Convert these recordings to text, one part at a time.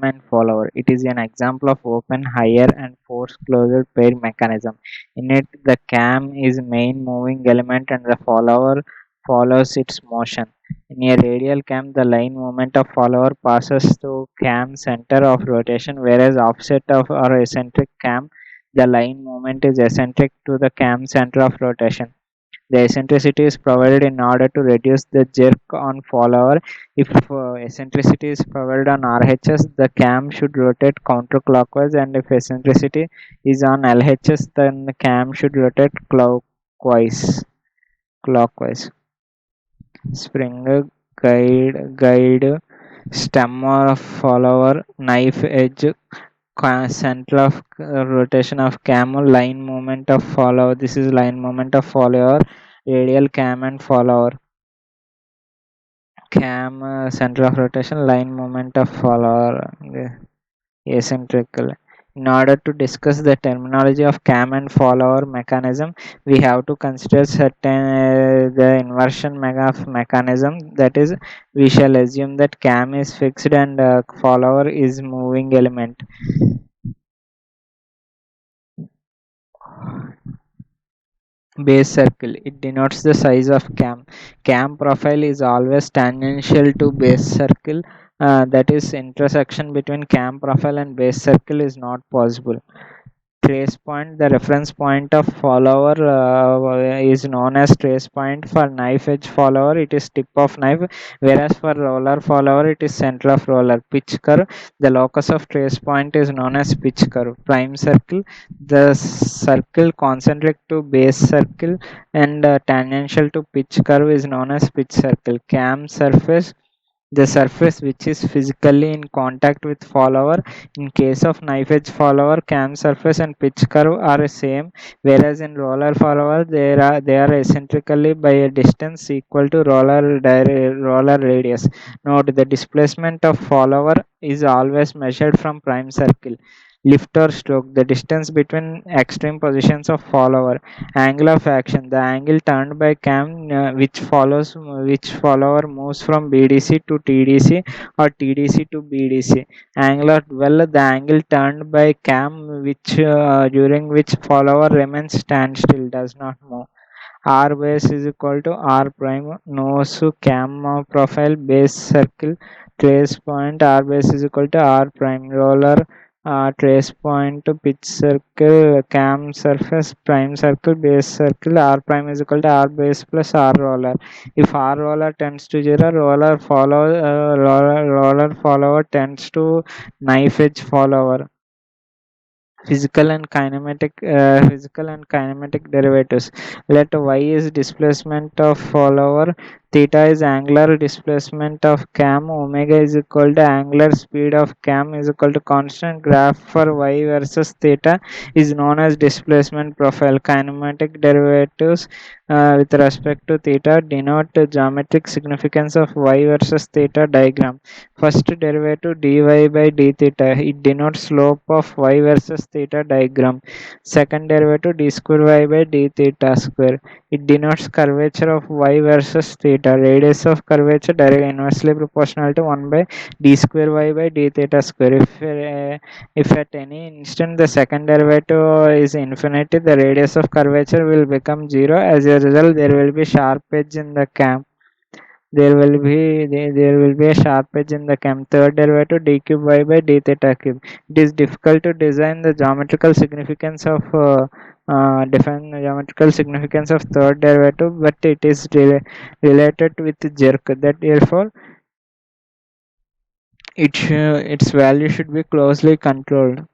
and follower. It is an example of open higher and force closed pair mechanism. In it, the cam is main moving element and the follower follows its motion. In a radial cam, the line movement of follower passes through cam center of rotation, whereas offset of or eccentric cam, the line movement is eccentric to the cam center of rotation. The eccentricity is provided in order to reduce the jerk on follower. If eccentricity is provided on RHS, the cam should rotate counterclockwise, and if eccentricity is on LHS, then the cam should rotate clockwise. Clockwise. Springer guide stem or follower knife edge center of rotation of cam line movement of follower. This is line movement of follower, radial cam and follower. Cam center of rotation, line movement of follower, eccentrical. In order to discuss the terminology of cam and follower mechanism, we have to consider certain the inversion mechanism. That is, we shall assume that cam is fixed and follower is moving element. Base circle, it denotes the size of cam. Cam profile is always tangential to base circle, that is intersection between cam profile and base circle is not possible. Trace point, the reference point of follower is known as trace point. For knife edge follower, it is tip of knife, whereas for roller follower, it is center of roller. Pitch curve, the locus of trace point is known as pitch curve. Prime circle, the circle concentric to base circle and tangential to pitch curve is known as pitch circle. Cam surface, the surface which is physically in contact with follower. In case of knife edge follower, cam surface and pitch curve are same, whereas in roller follower they are eccentrically by a distance equal to roller radius. Note the displacement of follower is always measured from prime circle. Lift or stroke, the distance between extreme positions of follower. Angle of action, the angle turned by cam which follower moves from BDC to TDC or TDC to BDC. Angle of dwell, the angle turned by cam which during which follower remains standstill, does not move. R base is equal to R prime nose cam profile base circle trace point. R base is equal to R prime roller trace point to pitch circle cam surface prime circle base circle. R prime is equal to R base plus R roller. If R roller tends to 0, roller follower tends to knife edge follower. Physical and kinematic derivatives. Let y is displacement of follower, theta is angular displacement of cam, omega is equal to angular speed of cam is equal to constant. Graph for y versus theta is known as displacement profile. Kinematic derivatives with respect to theta denote the geometric significance of y versus theta diagram. First derivative dy by d theta, it denotes slope of y versus theta diagram. Second derivative d square y by d theta square, it denotes curvature of y versus theta. Radius of curvature directly inversely proportional to 1 by d square y by d theta square. If at any instant the second derivative is infinity, the radius of curvature will become 0. As a result, there will be sharp edge in the cam. There will be a sharp edge in the cam. Third derivative d cube y by d theta cube. It is difficult to design the geometrical significance of define the geometrical significance of third derivative, but it is related with jerk. That therefore its value should be closely controlled.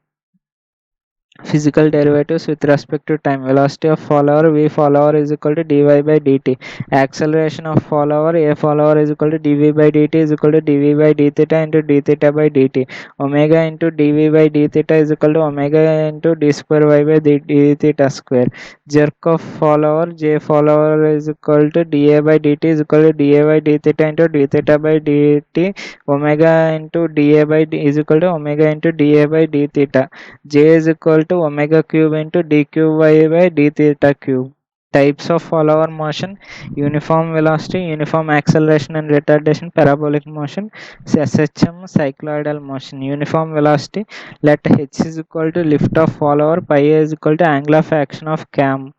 Physical derivatives with respect to time. Velocity of follower v follower is equal to dy by dt. Acceleration of follower a follower is equal to dv by dt is equal to dv by d theta into d theta by dt. Omega into dv by d theta is equal to omega into d square y by d theta square. Jerk of follower j follower is equal to da by dt is equal to da by d theta into d theta by dt. Omega into da by d is equal to omega into da by d theta. J is equal to omega cube into d cube y by d theta cube. Types of follower motion: uniform velocity, uniform acceleration and retardation, parabolic motion. SHM, cycloidal motion. Uniform velocity: let h is equal to lift of follower, pi a is equal to angle of action of cam,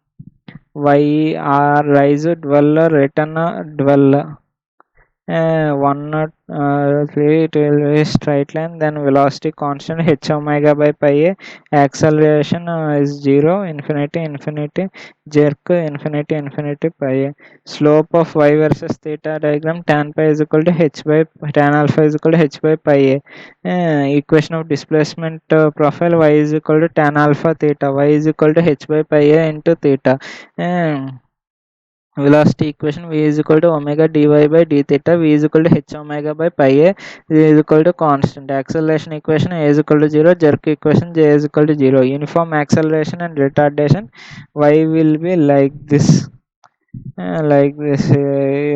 y r rise dweller return dweller. One not three, it will be straight line, then velocity constant h omega by pi a, acceleration is 0, infinity infinity, jerk infinity infinity pi a. Slope of y versus theta diagram: tan pi is equal to h by tan alpha is equal to h by pi a. Equation of displacement profile: y is equal to tan alpha theta, y is equal to h by pi a into theta. Velocity equation: v is equal to omega dy by d theta, v is equal to h omega by pi a, v is equal to constant. Acceleration equation: a is equal to 0. Jerk equation: j is equal to 0. Uniform acceleration and retardation: y will be like this.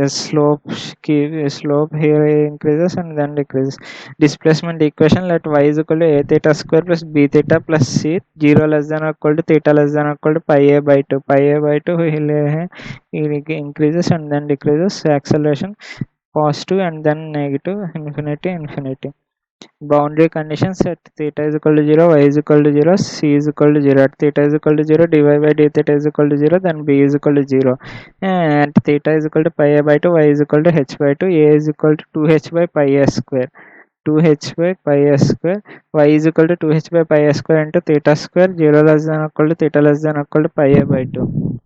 Slope here increases and then decreases. Displacement equation: let y is equal to a theta square plus b theta plus c, 0 less than or equal to theta less than or equal to pi a by 2. Pi a by 2 it increases and then decreases. Acceleration: positive and then negative, infinity infinity. Boundary conditions: at theta is equal to 0, y is equal to 0, c is equal to 0. At theta is equal to 0, dy by d theta is equal to 0, then b is equal to 0. And theta is equal to pi a by 2, y is equal to h by 2, a is equal to 2h by pi a square. 2h by pi a square, y is equal to 2h by pi a square into theta square, 0 less than or equal to theta less than or equal to pi a by 2.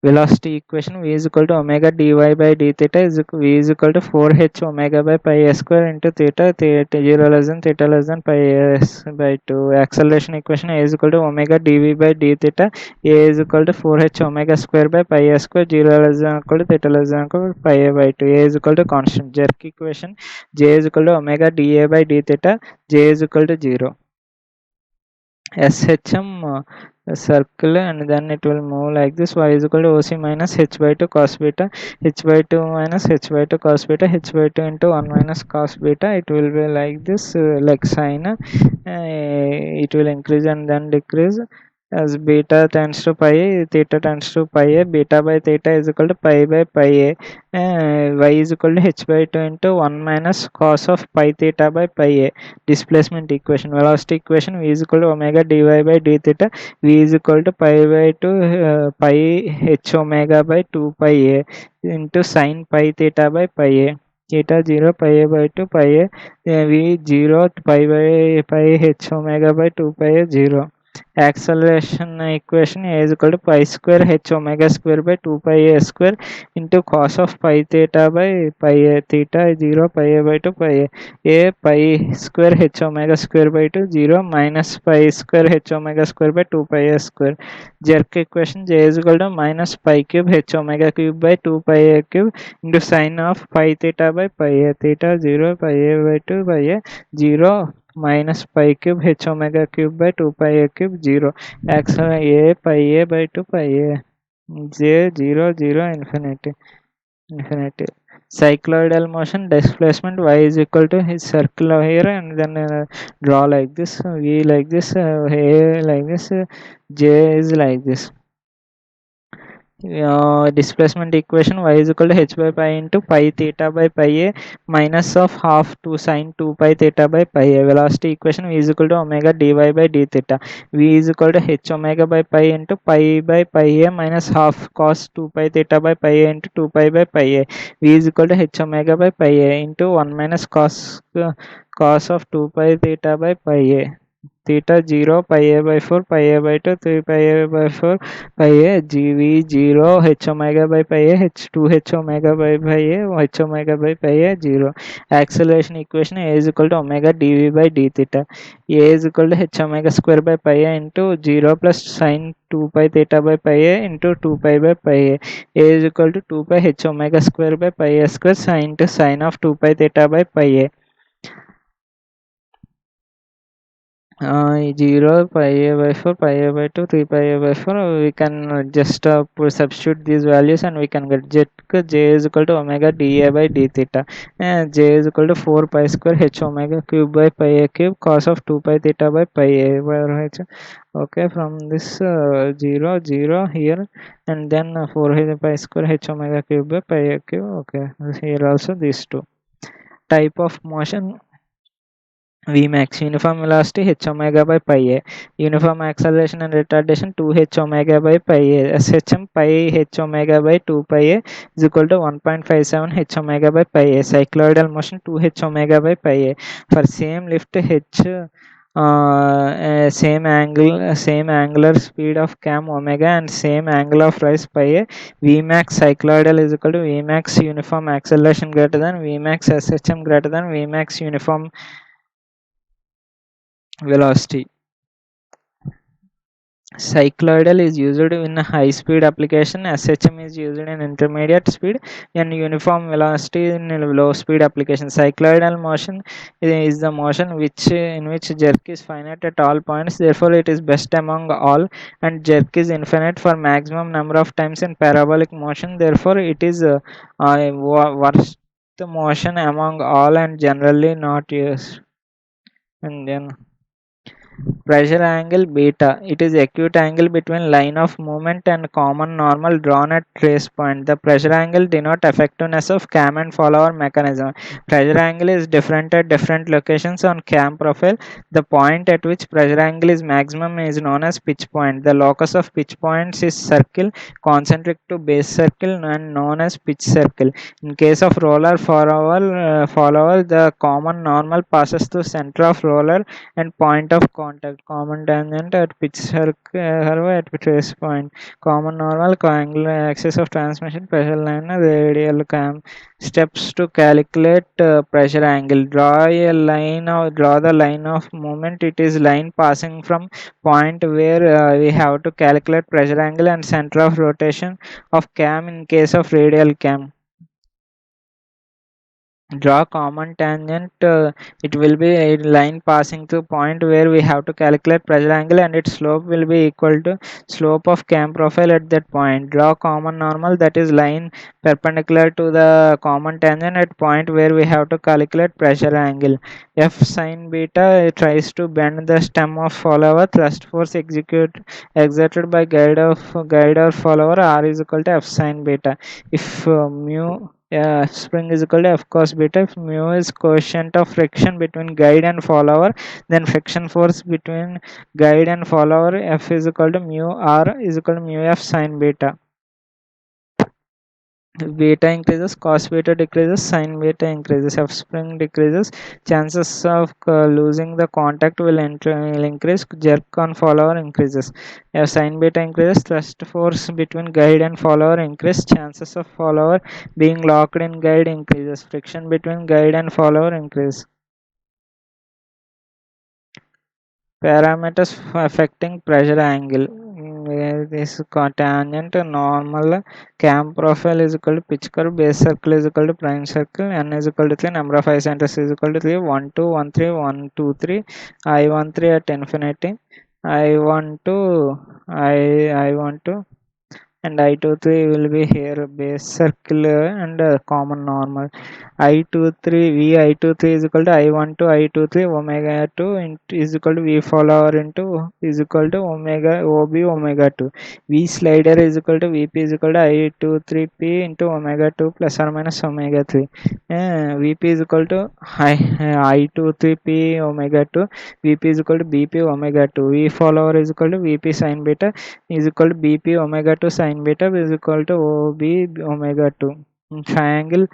Velocity equation: v is equal to omega dy by d theta is v is equal to 4h omega by pi a square into theta, 0 less than pi s by 2. Acceleration equation: a is equal to omega dv by d theta, a is equal to 4h omega square by pi a square, 0 less than equal to theta less than equal to pi a by 2. A is equal to constant. Jerk equation: j is equal to omega dA by d theta, j is equal to 0. SHM circle, and then it will move like this: y is equal to OC minus h by 2 cos beta, h by 2 minus h by 2 cos beta, h by 2 into 1 minus cos beta. It will be like this, like sine. It will increase and then decrease as beta tends to pi a, theta tends to pi a. Beta by theta is equal to pi by pi a. Y is equal to h by 2 into 1 minus cos of pi theta by pi a. Displacement equation: velocity equation: v is equal to omega dy by d theta, v is equal to pi by 2 pi h omega by 2 pi a into sin pi theta by pi a. Theta 0, pi a by 2 pi a, v 0, pi by pi h omega by 2 pi a 0. Acceleration equation: a is equal to pi square h omega square by 2 pi a square into cos of pi theta by pi a. Theta is 0, pi a by 2 pi a pi square h omega square by 2, 0 minus pi square h omega square by 2 pi a square. Jerk equation: j is equal to minus pi cube h omega cube by 2 pi a cube into sine of pi theta by pi a. Theta 0, pi a by 2 pi a 0 minus pi cube h omega cube by 2 pi a cube 0. Acceleration: a pi a by 2 pi a, j 0 0 infinity infinity. Cycloidal motion: displacement: y is equal to his circle here, and then draw like this, v like this, a like this, j is like this. Displacement equation: y is equal to h by pi into pi theta by pi a minus of half 2 sine 2 pi theta by pi a. Velocity equation: v is equal to omega dy by d theta, v is equal to h omega by pi into pi by pi a minus half cos 2 pi theta by pi a into 2 pi by pi a. V is equal to h omega by pi a into 1 minus cos of 2 pi theta by pi a. Theta 0, pi a by 4 pi a by 2 3 pi a by 4 pi a, gv 0 h omega by pi a, h 2 h omega by pi a, h omega by pi a 0. Acceleration equation: a is equal to omega dv by d theta, a is equal to h omega square by pi a into 0 plus sine 2 pi theta by pi a into 2 pi by pi a. A is equal to 2 pi h omega square by pi a square sine to sine of 2 pi theta by pi a. 0 pi a by 4 pi a by 2 3 pi a by 4, we can just substitute these values and we can get j is equal to omega dA by d theta, and j is equal to 4 pi square h omega cube by pi a cube cos of 2 pi theta by pi a where h. Okay, from this 0 0 here, and then 4 pi square h omega cube by pi a cube. Okay, here also these two type of motion. Vmax uniform velocity h omega by pi a, uniform acceleration and retardation 2 h omega by pi a, shm pi h omega by 2 pi a is equal to 1.57 h omega by pi a, cycloidal motion 2 h omega by pi a. For same lift h, same angular speed of cam omega and same angle of rise pi a, Vmax cycloidal is equal to Vmax uniform acceleration greater than Vmax shm greater than Vmax uniform velocity. Cycloidal is used in high speed application, SHM is used in intermediate speed, and uniform velocity in low speed application. Cycloidal motion is the motion in which jerk is finite at all points, therefore it is best among all, and jerk is infinite for maximum number of times in parabolic motion, therefore it is worst motion among all and generally not used. And then pressure angle beta. It is acute angle between line of movement and common normal drawn at trace point. The pressure angle denote effectiveness of cam and follower mechanism. Pressure angle is different at different locations on cam profile. The point at which pressure angle is maximum is known as pitch point. The locus of pitch points is circle concentric to base circle and known as pitch circle. In case of roller follower, the common normal passes through center of roller and point of contact. Common tangent at pitch circle at trace point. Common normal angular axis of transmission pressure line radial cam. Steps to calculate pressure angle. Draw the line of movement. It is line passing from point where we have to calculate pressure angle and center of rotation of cam in case of radial cam. Draw common tangent. It will be a line passing through point where we have to calculate pressure angle and its slope will be equal to slope of cam profile at that point. Draw common normal, that is line perpendicular to the common tangent at point where we have to calculate pressure angle. F sine beta tries to bend the stem of follower. Thrust force exerted by guide or follower R is equal to F sine beta. If mu spring is equal to F cos beta. If mu is coefficient of friction between guide and follower, then friction force between guide and follower F is equal to mu R is equal to mu F sine beta. If beta increases, cos beta decreases, sin beta increases. F spring decreases, chances of losing the contact will increase. Jerk on follower increases. If sin beta increases, thrust force between guide and follower increase. Chances of follower being locked in guide increases. Friction between guide and follower increase. Parameters affecting pressure angle. This tangent normal cam profile is equal to pitch curve, base circle is equal to prime circle, n is equal to 3, number of eye centers is equal to 3, 1 2 1 3 1 2 3, I13 at infinity, I12 I12 and I23 will be here base circle and common normal. I23 V I23 is equal to I12 I23 omega 2 is equal to V follower into is equal to omega OB omega 2. V slider is equal to VP is equal to I23P into omega 2 plus or minus omega 3. VP is equal to I23P omega 2. VP is equal to BP omega 2. V follower is equal to VP sin beta is equal to BP omega 2 sin beta is equal to OB omega 2. Triangle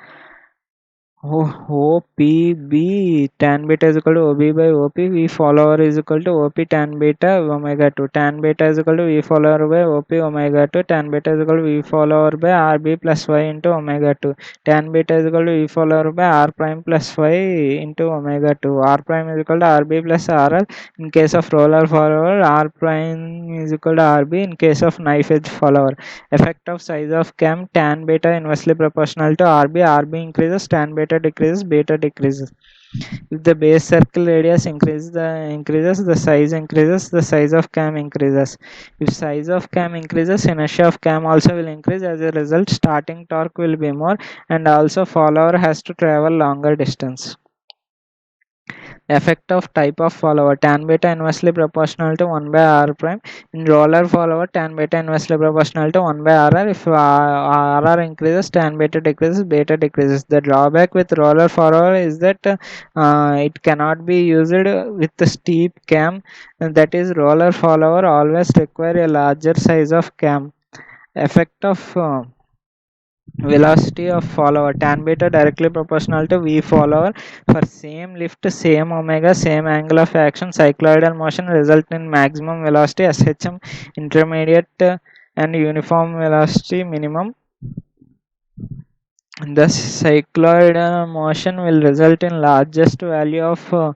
OPB tan beta is equal to OB by OP. V follower is equal to OP tan beta omega 2. Tan beta is equal to V follower by OP omega 2. Tan beta is equal to V follower by RB plus Y into omega 2. Tan beta is equal to V follower by R prime plus Y into omega 2. R prime is equal to RB plus RL. In case of roller follower, R prime is equal to RB. In case of knife edge follower, effect of size of cam, tan beta inversely proportional to RB. RB increases, tan beta decreases, beta decreases. If the base circle radius increases, the size increases, the size of cam increases. If size of cam increases, inertia of cam also will increase. As a result, starting torque will be more, and also follower has to travel longer distance. Effect of type of follower: tan beta inversely proportional to 1 by r prime. In roller follower, tan beta inversely proportional to 1 by rr. If rr increases, tan beta decreases, beta decreases. The drawback with roller follower is that it cannot be used with the steep cam, and that is, roller follower always require a larger size of cam. Effect of velocity of follower: tan beta directly proportional to v follower. For same lift, same omega, same angle of action, cycloidal motion result in maximum velocity shm, intermediate and uniform velocity minimum. Thus cycloidal motion will result in largest value of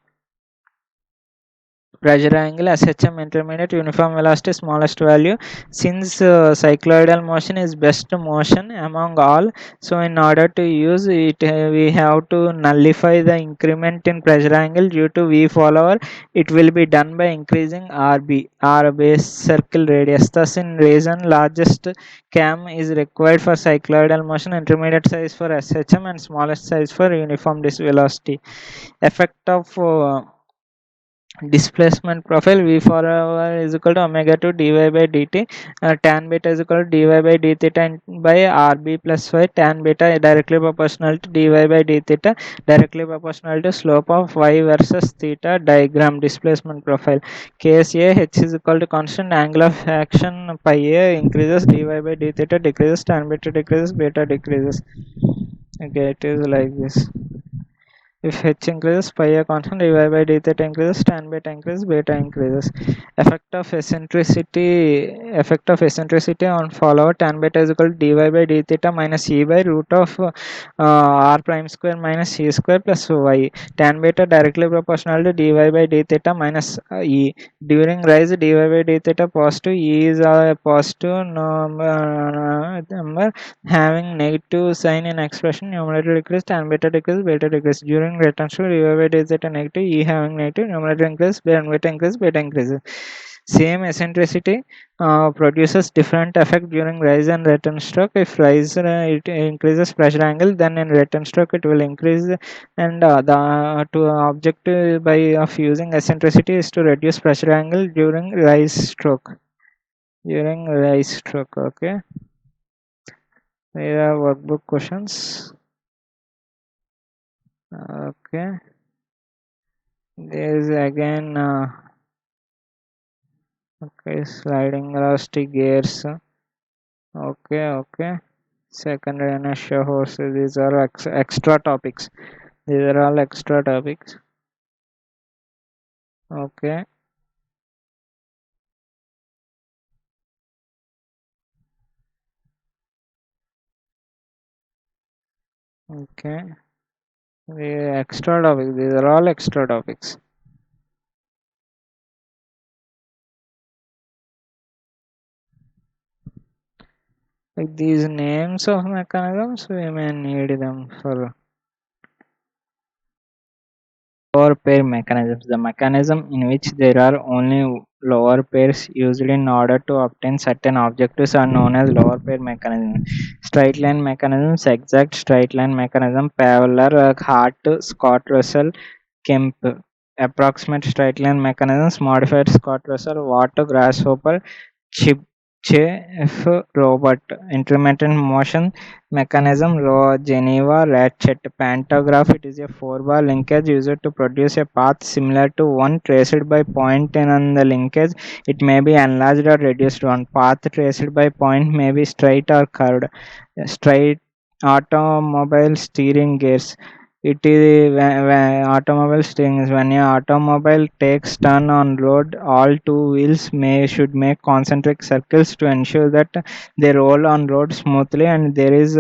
pressure angle shm, intermediate, uniform velocity smallest value. Since cycloidal motion is best motion among all, so in order to use it, we have to nullify the increment in pressure angle due to v follower. It will be done by increasing rb, r base circle radius. Thus in reason, largest cam is required for cycloidal motion, intermediate size for shm, and smallest size for uniform velocity. Effect of displacement profile: v forward is equal to omega 2 dy by dt, tan beta is equal to dy by d theta by rb plus y. Tan beta directly proportional to dy by d theta, directly proportional to slope of y versus theta diagram. Displacement profile: case a, h is equal to constant, angle of action pi a increases, dy by d theta decreases, tan beta decreases, beta decreases. Okay, it is like this. If h increases, pi a constant, dy by d theta increases, tan beta increases, beta increases. Effect of eccentricity on follower: tan beta is equal to dy by d theta minus e by root of r prime square minus c square plus y. Tan beta directly proportional to dy by d theta minus e. During rise, dy by d theta positive, e is a positive number having negative sign in expression. Numerator decrease, tan beta decrease, beta decrease. During retention, dy by d theta negative, e having negative, numerator increase, beta increase, beta increases. Same eccentricity produces different effect during rise and return stroke. If rise, it increases pressure angle, then in return stroke it will increase. And the to objective by of using eccentricity is to reduce pressure angle during rise stroke. Okay, there are workbook questions. Okay, there is again okay, sliding velocity gears. Okay, secondary inertia horses. These are extra topics. These are all extra topics. Okay. Okay. The extra topics. These are all extra topics. Like these names of mechanisms, we may need them for lower pair mechanisms. The mechanism in which there are only lower pairs used in order to obtain certain objectives are known as lower pair mechanisms. Straight line mechanisms: exact straight line mechanism, Pavlov, Hart, Scott-Russell, Kemp. Approximate straight line mechanisms: modified Scott-Russell, Watt, Grasshopper, Chebyshev, Robert. Intermittent motion mechanism: Geneva, Ratchet. Pantograph: it is a 4-bar linkage used to produce a path similar to one traced by point on the linkage. It may be enlarged or reduced. One path traced by point may be straight or curved. Straight automobile steering gears: it is when automobile steering is when a automobile takes turn on road, all two wheels should make concentric circles to ensure that they roll on road smoothly, and there is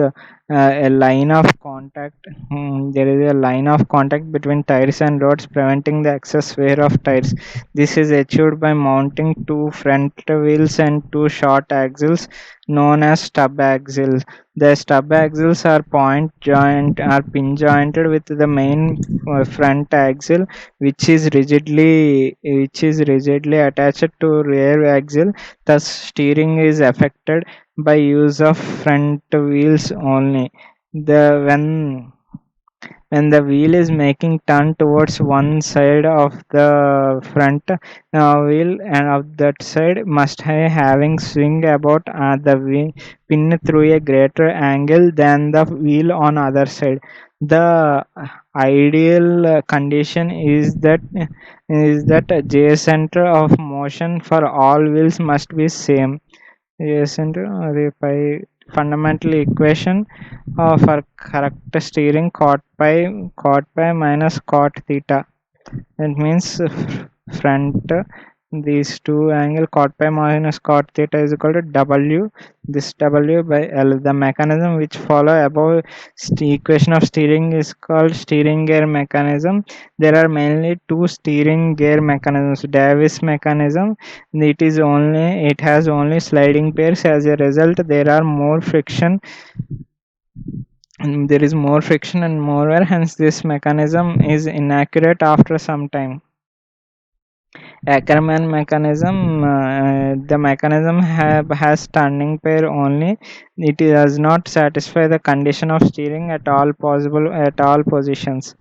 a line of contact. There is a line of contact between tires and roads, preventing the excess wear of tires. This is achieved by mounting two front wheels and two short axles known as stub axles. The stub axles are pin jointed with the main front axle, which is rigidly attached to rear axle. Thus, steering is affected by use of front wheels only. The when the wheel is making turn towards one side of the front wheel, and of that side must having swing about the pin through a greater angle than the wheel on other side. The ideal condition is that j center of motion for all wheels must be same. Yes, and by fundamental equation for correct steering, cot pi minus cot theta. It means front, these two angle cot pi minus cot theta is equal to W. This W by L. The mechanism which follow above equation of steering is called steering gear mechanism. There are mainly two steering gear mechanisms. Davis mechanism. It has only sliding pairs. As a result, there is more friction and more wear. Hence, this mechanism is inaccurate after some time. Ackermann mechanism. The mechanism has turning pair only. It does not satisfy the condition of steering at all positions.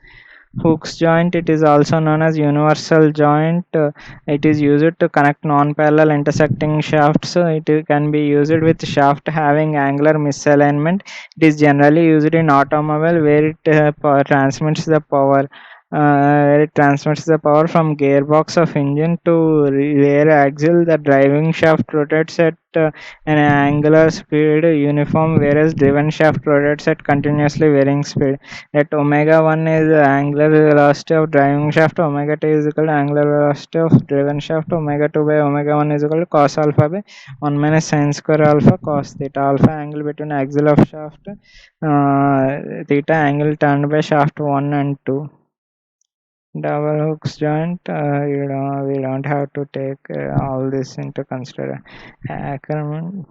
Hooks joint, it is also known as universal joint. It is used to connect non-parallel intersecting shafts. Can be used with shaft having angular misalignment. It is generally used in automobile where it transmits the power. It transmits the power from gearbox of engine to rear axle. The driving shaft rotates at an angular speed uniform, whereas driven shaft rotates at continuously varying speed. Let omega 1 is the angular velocity of driving shaft, omega 2 is equal to angular velocity of driven shaft, omega 2 by omega 1 is equal to cos alpha by 1 minus sin square alpha cos theta. Alpha angle between axle of shaft, theta angle turned by shaft 1 and 2. Double hooks joint, we don't have to take all this into consideration. Ackermann